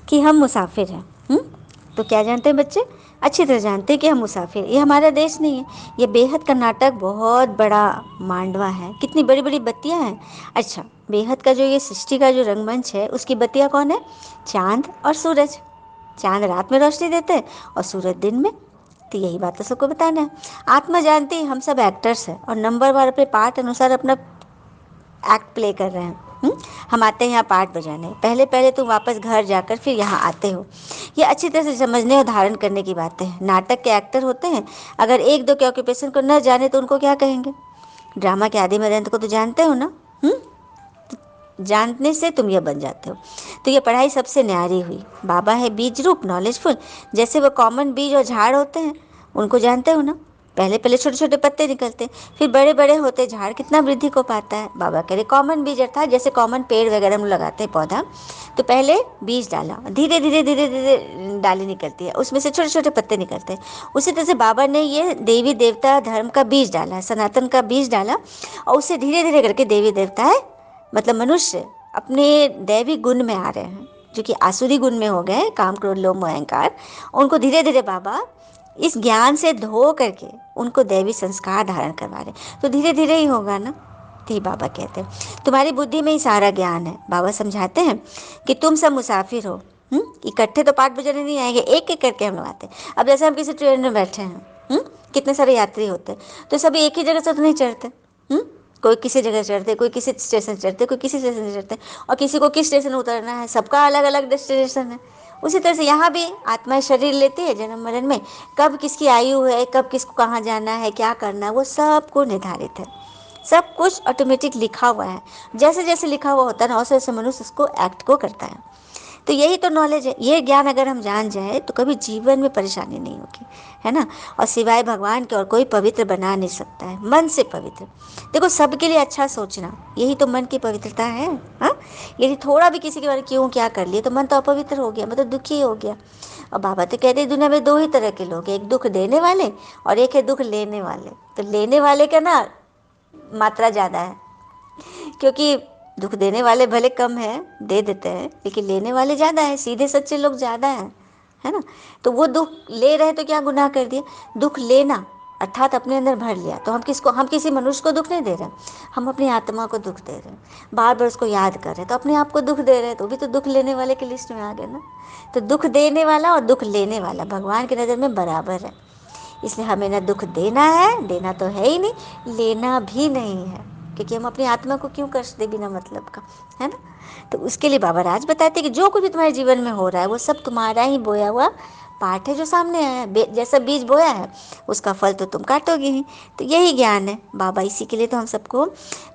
कि हम मुसाफिर हैं। तो क्या जानते हैं बच्चे? अच्छी तरह जानते हैं कि हम मुसाफिर, ये हमारा देश नहीं है, ये बेहद कर्नाटक बहुत बड़ा मांडवा है, कितनी बड़ी बड़ी बत्तियां हैं। अच्छा, बेहद का जो ये सृष्टि का जो रंगमंच है, उसकी बत्तियां कौन है? चांद और सूरज। चांद रात में रोशनी देते हैं और सूरज दिन में। तो यही बात तो सबको बताना है। आत्मा जानती है हम सब एक्टर्स हैं और नंबर वार अपने पार्ट अनुसार अपना एक्ट प्ले कर रहे हैं। हम आते हैं यहाँ पार्ट बजाने, पहले पहले तुम वापस घर जाकर फिर यहाँ आते हो। ये अच्छी तरह से समझने और धारण करने की बातें हैं। नाटक के एक्टर होते हैं, अगर एक दो के ऑक्यूपेशन को न जाने तो उनको क्या कहेंगे? ड्रामा के आदि मदंत को तो जानते हो ना? जानने से तुम यह बन जाते हो। तो ये पढ़ाई सबसे न्यारी हुई। बाबा है बीज रूप नॉलेजफुल, जैसे वो कॉमन बीज और झाड़ होते हैं, उनको जानते हो ना? पहले पहले छोटे छोटे पत्ते निकलते, फिर बड़े बड़े होते झाड़ कितना वृद्धि को पाता है। बाबा कह रहे कॉमन बीज अर्थात जैसे कॉमन पेड़ वगैरह हम लगाते हैं पौधा, तो पहले बीज डाला, धीरे धीरे धीरे धीरे डाली निकलती है, उसमें से छोटे छोटे पत्ते निकलते हैं। उसी तरह से बाबा ने ये देवी देवता धर्म का बीज डाला, सनातन का बीज डाला, और उससे धीरे धीरे करके देवी देवता है मतलब मनुष्य अपने दैवी गुण में आ रहे हैं, जो कि आसुरी गुण में हो गए, काम क्रोध लोभ मोह अहंकार। उनको धीरे धीरे बाबा इस ज्ञान से धो करके उनको दैवी संस्कार धारण करवा रहे। तो धीरे धीरे ही होगा ना। तो ही बाबा कहते हैं तुम्हारी बुद्धि में ही सारा ज्ञान है। बाबा समझाते हैं कि तुम सब मुसाफिर हो। इकट्ठे तो पाठ बजाने नहीं आएंगे, एक एक करके हम लोग आते हैं। अब जैसे हम किसी ट्रेन में बैठे हैं, कितने सारे यात्री होते हैं, तो सभी एक ही जगह से तो नहीं चढ़ते। कोई किसी जगह चढ़ते, कोई किसी स्टेशन चढ़ते, कोई किसी स्टेशन चढ़ते, और किसी को किस स्टेशन उतरना है, सबका अलग अलग डेस्टिनेशन है। उसी तरह से यहाँ भी आत्मा शरीर लेती है जन्म मरण में, कब किसकी आयु है, कब किसको कहाँ जाना है, क्या करना है, वो सबको निर्धारित है। सब कुछ ऑटोमेटिक लिखा हुआ है। जैसे जैसे लिखा हुआ होता है ना, वैसे वैसे मनुष्य उसको एक्ट को करता है। तो यही तो नॉलेज है। ये ज्ञान अगर हम जान जाए तो कभी जीवन में परेशानी नहीं होगी, है ना। और सिवाय भगवान के और कोई पवित्र बना नहीं सकता है, मन से पवित्र। देखो सबके लिए अच्छा सोचना, यही तो मन की पवित्रता है। हाँ, यदि थोड़ा भी किसी के बारे में क्यों क्या कर लिए तो मन तो अपवित्र हो गया, मतलब दुखी हो गया। और बाबा तो कहते हैं दुनिया में दो ही तरह के लोग हैं, एक दुख देने वाले और एक है दुख लेने वाले। तो लेने वाले का ना मात्रा ज़्यादा है, क्योंकि दुख देने वाले भले कम है, दे देते हैं, लेकिन लेने वाले ज़्यादा है, सीधे सच्चे लोग ज़्यादा हैं, है ना। तो वो दुख ले रहे तो क्या गुनाह कर दिया? दुख लेना अर्थात अपने अंदर भर लिया। तो हम किसी मनुष्य को दुख नहीं दे रहे, हम अपनी आत्मा को दुख दे रहे हैं, बार बार उसको याद कर रहे हैं, तो अपने आप को दुख दे रहे हैं, तो भी तो दुख लेने वाले की लिस्ट में आ गए ना। तो दुख देने वाला और दुख लेने वाला भगवान की नज़र में बराबर है। इसलिए हमें ना दुख देना है, देना तो है ही नहीं, लेना भी नहीं है, क्योंकि हम अपनी आत्मा को क्यों कष्ट दे बिना मतलब का, है ना। तो उसके लिए बाबा राज बताते हैं कि जो कुछ भी तुम्हारे जीवन में हो रहा है वो सब तुम्हारा ही बोया हुआ पाठ है जो सामने आया है। जैसा बीज बोया है उसका फल तो तुम काटोगे ही। तो यही ज्ञान है बाबा, इसी के लिए तो हम सबको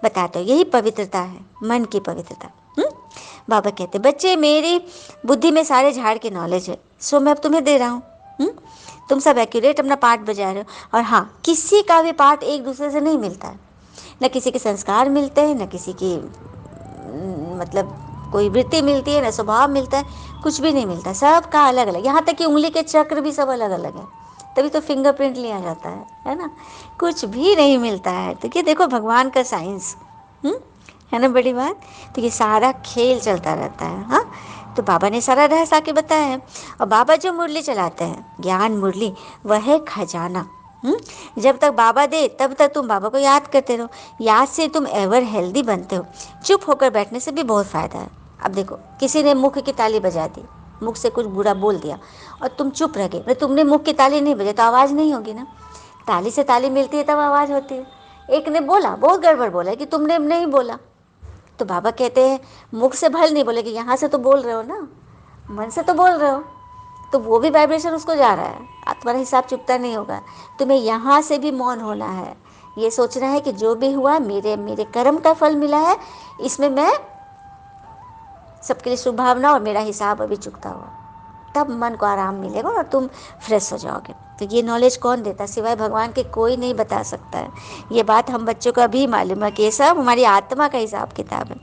बताते हो। यही पवित्रता है, मन की पवित्रता। बाबा कहते बच्चे मेरी बुद्धि में सारे झाड़ की नॉलेज है, सो मैं अब तुम्हें दे रहा हूँ। तुम सब एक्यूरेट अपना पाठ बजा रहे हो। और हाँ, किसी का भी पाठ एक दूसरे से नहीं मिलता है, न किसी के संस्कार मिलते हैं, न किसी की मतलब कोई वृत्ति मिलती है, न स्वभाव मिलता है, कुछ भी नहीं मिलता, सबका अलग अलग। यहाँ तक कि उंगली के चक्र भी सब अलग अलग है, तभी तो फिंगरप्रिंट लिया जाता है ना। कुछ भी नहीं मिलता है। तो ये देखो भगवान का साइंस है ना, बड़ी बात। तो ये सारा खेल चलता रहता है। हाँ, तो बाबा ने सारा रहस्य आके बताया है। और बाबा जो मुरली चलाते हैं, ज्ञान मुरली, वह है खजाना। जब तक बाबा दे तब तक तुम बाबा को याद करते रहो, याद से तुम एवर हेल्दी बनते हो। चुप होकर बैठने से भी बहुत फ़ायदा है। अब देखो किसी ने मुख की ताली बजा दी, मुख से कुछ बुरा बोल दिया और तुम चुप रह गए, तुमने मुख की ताली नहीं बजाई तो आवाज़ नहीं होगी ना। ताली से ताली मिलती है तब आवाज़ होती है। एक ने बोला, बहुत गड़बड़ बोला कि तुमने नहीं बोला, तो बाबा कहते हैं मुख से भल नहीं बोले कि यहाँ से तो बोल रहे हो ना, मन से तो बोल रहे हो, तो वो भी वाइब्रेशन उसको जा रहा है, तुम्हारा हिसाब चुकता नहीं होगा। तुम्हें यहाँ से भी मौन होना है, ये सोचना है कि जो भी हुआ मेरे मेरे कर्म का फल मिला है, इसमें मैं सबके लिए शुभ भावना और मेरा हिसाब अभी चुकता हुआ, तब मन को आराम मिलेगा और तुम फ्रेश हो जाओगे। तो ये नॉलेज कौन देता, सिवाय भगवान के कोई नहीं बता सकता है। ये बात हम बच्चों को अभी मालूम है कि ये सब हमारी आत्मा का हिसाब किताब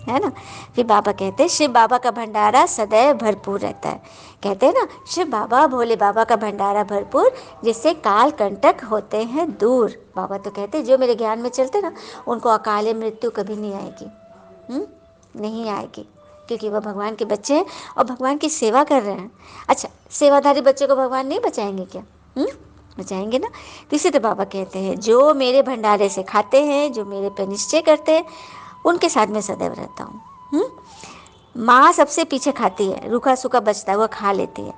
है ना। फिर बाबा कहते हैं शिव बाबा का भंडारा सदैव भरपूर रहता है। कहते हैं ना शिव बाबा भोले बाबा का भंडारा भरपूर, जिससे काल कंटक होते हैं दूर। बाबा तो कहते हैं जो मेरे ज्ञान में चलते ना उनको अकाले मृत्यु कभी नहीं आएगी, नहीं आएगी। क्योंकि वह भगवान के बच्चे हैं और भगवान की सेवा कर रहे हैं। अच्छा, सेवाधारी बच्चों को भगवान नहीं बचाएंगे क्या? बचाएंगे ना। तो इसी तो बाबा कहते हैं, जो मेरे भंडारे से खाते हैं, जो मेरे पे निश्चय करते हैं, उनके साथ में सदैव रहता हूँ। माँ सबसे पीछे खाती है, रूखा सूखा बचता है वो खा लेती है।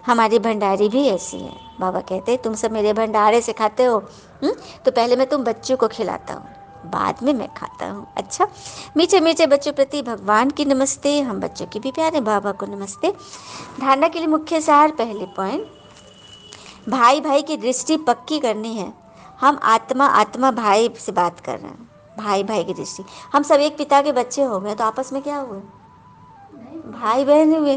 हमारी भंडारी भी ऐसी है। बाबा कहते हैं, तुम सब मेरे भंडारे से खाते हो, तो पहले मैं तुम बच्चों को खिलाता हूँ, बाद में मैं खाता हूँ। अच्छा, मीठे मीठे बच्चों प्रति भगवान की नमस्ते, हम बच्चों की भी प्यारे बाबा को नमस्ते। धारणा के लिए मुख्य सार, पहले पॉइंट, भाई भाई की दृष्टि पक्की करनी है। हम आत्मा आत्मा भाई से बात कर रहे हैं, भाई भाई की दृष्टि। हम सब एक पिता के बच्चे हो गए तो आपस में क्या हुए? भाई बहन हुए।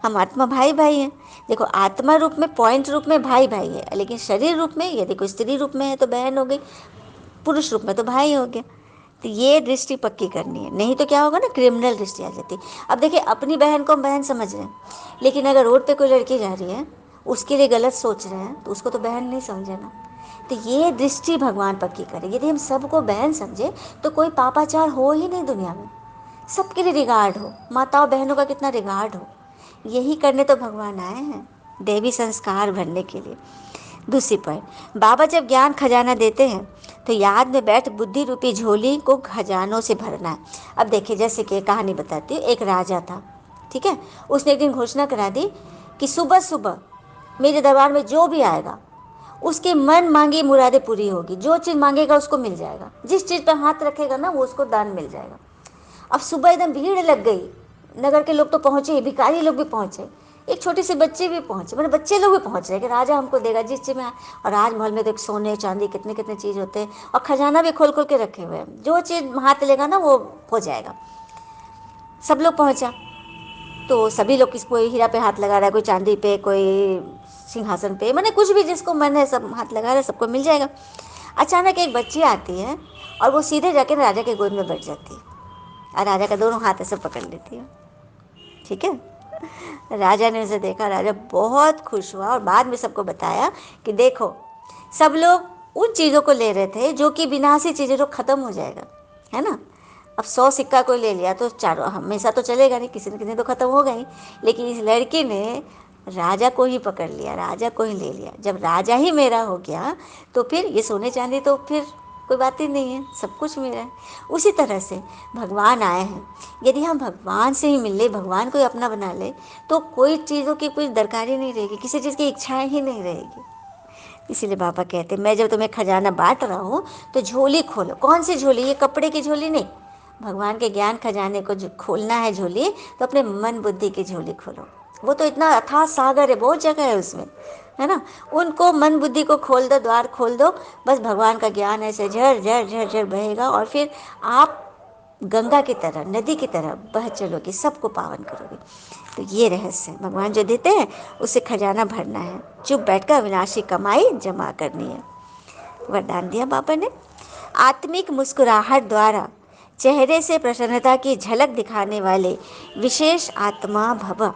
हम आत्मा भाई भाई हैं। देखो, आत्मा रूप में, पॉइंट रूप में भाई भाई है, लेकिन शरीर रूप में यदि कोई स्त्री रूप में है तो बहन हो गई, पुरुष रूप में तो भाई हो गया। तो ये दृष्टि पक्की करनी है, नहीं तो क्या होगा ना, क्रिमिनल दृष्टि आ जाती। अब देखिए, अपनी बहन को हम बहन समझ रहे हैं, लेकिन अगर रोड पे कोई लड़की जा रही है, उसके लिए गलत सोच रहे हैं, तो उसको तो बहन नहीं समझे ना। तो ये दृष्टि भगवान पक्की करे। यदि हम सबको बहन समझे तो कोई पापाचार हो ही नहीं दुनिया में, सबके लिए रिगार्ड हो, माताओं बहनों का कितना रिगार्ड हो। यही करने तो भगवान आए हैं, देवी संस्कार भरने के लिए। दूसरी पॉइंट, बाबा जब ज्ञान खजाना देते हैं तो याद में बैठ बुद्धि रूपी झोली को खजानों से भरना है। अब देखिए, जैसे कि कहानी बताती हूँ, एक राजा था, ठीक है। उसने एक दिन घोषणा करा दी कि सुबह सुबह मेरे दरबार में जो भी आएगा उसके मन मांगी मुरादें पूरी होगी, जो चीज़ मांगेगा उसको मिल जाएगा, जिस चीज़ पर हाथ रखेगा ना वो उसको दान मिल जाएगा। अब सुबह एकदम भीड़ लग गई, नगर के लोग तो पहुँचे, भिखारी लोग भी पहुँचे, एक छोटे से बच्चे भी पहुँचे, मतलब बच्चे लोग भी पहुँच रहे कि राजा हमको देगा जिस चीज़ में। और राजमहल में तो एक सोने चांदी कितने कितने चीज़ होते हैं, और खजाना भी खोल खोल के रखे हुए हैं, जो चीज़ हाथ लेगा ना वो हो जाएगा। सब लोग पहुँचा तो सभी लोग किसको हीरा पे हाथ लगा रहा है, कोई चांदी पे, कोई सिंहासन पे, मैंने कुछ भी जिसको मन है सब हाथ लगा रहा है, सबको मिल जाएगा। अचानक एक बच्ची आती है और वो सीधे जाके राजा के गोद में बैठ जाती है और राजा का दोनों हाथ ऐसे पकड़ लेती है, ठीक है। राजा ने उसे देखा, राजा बहुत खुश हुआ और बाद में सबको बताया कि देखो, सब लोग उन चीज़ों को ले रहे थे जो कि विनाशी चीज़ें, जो ख़त्म हो जाएगा, है ना। अब 100 सिक्का कोई ले लिया तो चारों हमेशा तो चलेगा नहीं, किसी न किसी तो ख़त्म होगा ही। लेकिन इस लड़की ने राजा को ही पकड़ लिया, राजा को ही ले लिया। जब राजा ही मेरा हो गया तो फिर ये सोने चांदी तो फिर कोई बात ही नहीं है, सब कुछ मेरा है। उसी तरह से भगवान आए हैं, यदि हम भगवान से ही मिल ले, भगवान को ही अपना बना ले, तो कोई चीज़ों की कोई दरकार ही नहीं रहेगी, किसी चीज़ की इच्छाएं ही नहीं रहेगी। इसीलिए बाबा कहते हैं, मैं जब तुम्हें खजाना बांट रहा हूँ तो झोली खोलो। कौन सी झोली? ये कपड़े की झोली नहीं, भगवान के ज्ञान खजाने को जो खोलना है झोली, तो अपने मन बुद्धि की झोली खोलो। वो तो इतना अथाह सागर है, बहुत जगह है उसमें, है ना। उनको मन बुद्धि को खोल दो, द्वार खोल दो, बस भगवान का ज्ञान ऐसे झर झर झर झर बहेगा और फिर आप गंगा की तरह, नदी की तरह बह चलोगे, सबको पावन करोगे। तो ये रहस्य भगवान जो देते हैं, उससे खजाना भरना है, चुप बैठकर अविनाशी कमाई जमा करनी है। वरदान दिया बाबा ने। आत्मिक मुस्कुराहट द्वारा चेहरे से प्रसन्नता की झलक दिखाने वाले विशेष आत्मा भव।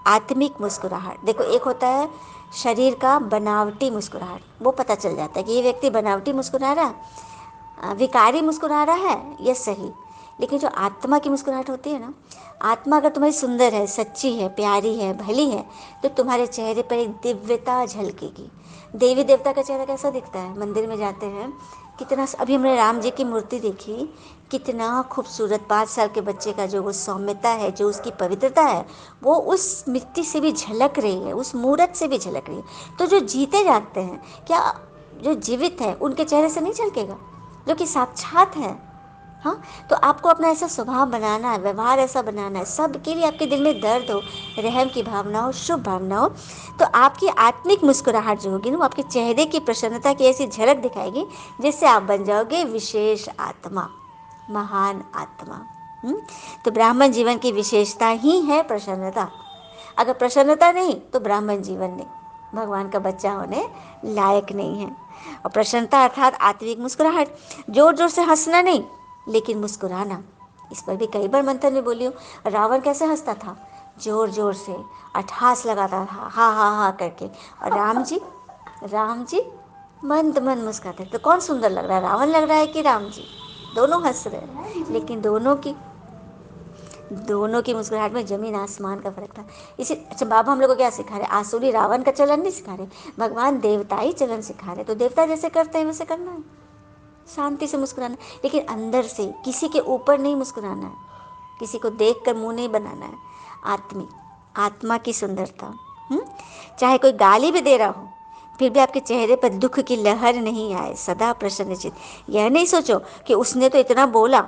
आत्मिक मुस्कुराहट, देखो, एक होता है शरीर का बनावटी मुस्कुराहट, वो पता चल जाता है कि ये व्यक्ति बनावटी मुस्कुरा रहा है, विकारी मुस्कुरा रहा है, ये सही। लेकिन जो आत्मा की मुस्कुराहट होती है ना, आत्मा अगर तुम्हारी सुंदर है, सच्ची है, प्यारी है, भली है, तो तुम्हारे चेहरे पर एक दिव्यता झलकेगी। देवी देवता का चेहरा कैसा दिखता है? मंदिर में जाते हैं, कितना, अभी हमने राम जी की मूर्ति देखी, कितना खूबसूरत, 5 साल के बच्चे का जो वो सौम्यता है, जो उसकी पवित्रता है, वो उस मिट्टी से भी झलक रही है, उस मूर्त से भी झलक रही है। तो जो जीते जागते हैं, क्या जो जीवित है उनके चेहरे से नहीं झलकेगा, जो कि साक्षात है। हाँ, तो आपको अपना ऐसा स्वभाव बनाना है, व्यवहार ऐसा बनाना है, सबके लिए आपके दिल में दर्द हो, रहम की भावना हो, शुभ भावना हो, तो आपकी आत्मिक मुस्कुराहट जो होगी ना, वो आपके चेहरे की प्रसन्नता की ऐसी झलक दिखाएगी, जिससे आप बन जाओगे विशेष आत्मा, महान आत्मा। तो ब्राह्मण जीवन की विशेषता ही है प्रसन्नता। अगर प्रसन्नता नहीं तो ब्राह्मण जीवन नहीं, भगवान का बच्चा होने लायक नहीं है। और प्रसन्नता अर्थात आत्मिक मुस्कुराहट, जोर जोर से हंसना नहीं, लेकिन मुस्कुराना। इस पर भी कई बार मंथन में बोली हूँ। रावण कैसे हंसता था? जोर जोर से अट्ठास लगाता था, हा हा हा करके। और राम जी मंद मंद मुस्कुराते। तो कौन सुंदर लग रहा है, रावण लग रहा है कि राम जी? दोनों हंस रहे हैं, लेकिन दोनों की दोनों की मुस्कुराहट में ज़मीन आसमान का फ़र्क था। इसी अच्छा, बाबा हम लोग को क्या सिखा रहे? आसुरी रावण का चलन नहीं सिखा रहे, भगवान देवताई चलन सिखा रहे। तो देवता जैसे करते हैं वैसे करना है, शांति से मुस्कुराना, लेकिन अंदर से, किसी के ऊपर नहीं मुस्कुराना है, किसी को देख कर मुँह नहीं बनाना है। आत्मिक, आत्मा की सुंदरता। चाहे कोई गाली भी दे रहा हो, फिर भी आपके चेहरे पर दुख की लहर नहीं आए, सदा प्रसन्नचित। यह नहीं सोचो कि उसने तो इतना बोला,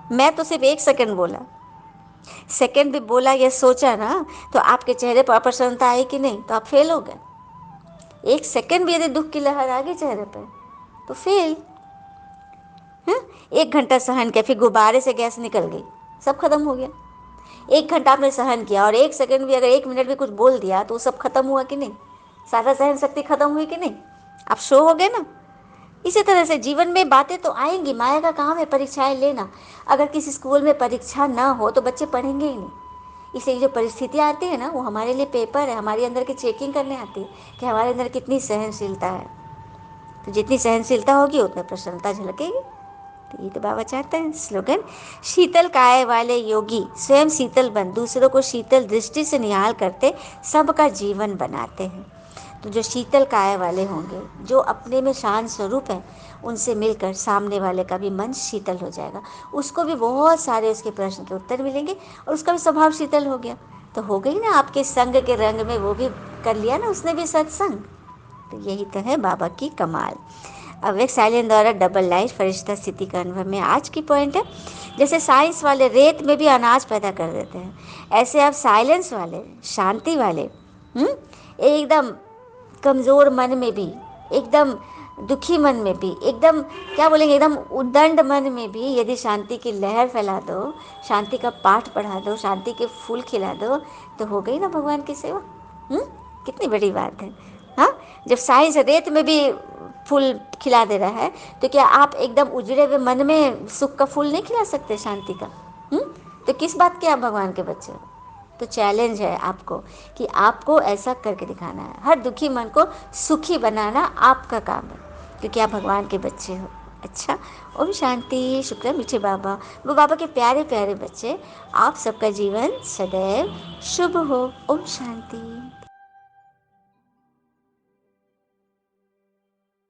मैं तो सिर्फ 1 सेकंड बोला, सेकंड भी बोला, यह सोचा ना, तो आपके चेहरे पर अप्रसन्नता आई कि नहीं, तो आप फेल हो गए। 1 सेकंड भी यदि दुख की लहर आ गई चेहरे पर तो फेल। 1 घंटा सहन किया, फिर गुब्बारे से गैस निकल गई, सब खत्म हो गया। 1 घंटा आपने सहन किया और 1 सेकंड भी, अगर 1 मिनट भी कुछ बोल दिया तो सब खत्म हुआ कि नहीं? सारा सहन शक्ति खत्म हुई कि नहीं? आप शो हो गए ना। इसी तरह से जीवन में बातें तो आएंगी, माया का काम है परीक्षाएं लेना। अगर किसी स्कूल में परीक्षा ना हो तो बच्चे पढ़ेंगे ही नहीं। इसलिए जो परिस्थितियाँ आती है ना, वो हमारे लिए पेपर है, हमारे अंदर की चेकिंग करने आती है कि हमारे अंदर कितनी सहनशीलता है। तो जितनी सहनशीलता होगी उतनी प्रसन्नता झलकेगी। तो ये तो बाबा चाहते हैं। स्लोगन, शीतल काय वाले योगी स्वयं शीतल बन, दूसरों को शीतल दृष्टि से निहाल करते सबका जीवन बनाते हैं। तो जो शीतल काय वाले होंगे, जो अपने में शांत स्वरूप है, उनसे मिलकर सामने वाले का भी मन शीतल हो जाएगा, उसको भी बहुत सारे उसके प्रश्न के उत्तर मिलेंगे और उसका भी स्वभाव शीतल हो गया। तो हो गई ना आपके संग के रंग में, वो भी कर लिया ना उसने भी सत्संग। तो यही तो है बाबा की कमाल। अब एक साइलेंस द्वारा डबल लाइफ फरिश्ता स्थिति का अनुभव में आज की पॉइंट है, जैसे साइंस वाले रेत में भी अनाज पैदा कर देते हैं, ऐसे आप साइलेंस वाले, शांति वाले, एकदम कमज़ोर मन में भी, एकदम दुखी मन में भी, एकदम क्या बोलेंगे, एकदम उद्दंड मन में भी यदि शांति की लहर फैला दो, शांति का पाठ पढ़ा दो, शांति के फूल खिला दो, तो हो गई ना भगवान की सेवा। कितनी बड़ी बात है। हाँ, जब साइंस रेत में भी फूल खिला दे रहा है, तो क्या आप एकदम उजड़े हुए मन में सुख का फूल नहीं खिला सकते, शांति का? तो किस बात के आप भगवान के बच्चे हो? तो चैलेंज है आपको कि आपको ऐसा करके दिखाना है, हर दुखी मन को सुखी बनाना आपका काम है, क्योंकि आप भगवान के बच्चे हो। अच्छा, ओम शांति। शुक्र मीठे बाबा, वो बाबा के प्यारे प्यारे बच्चे, आप सबका जीवन सदैव शुभ हो। ओम शांति।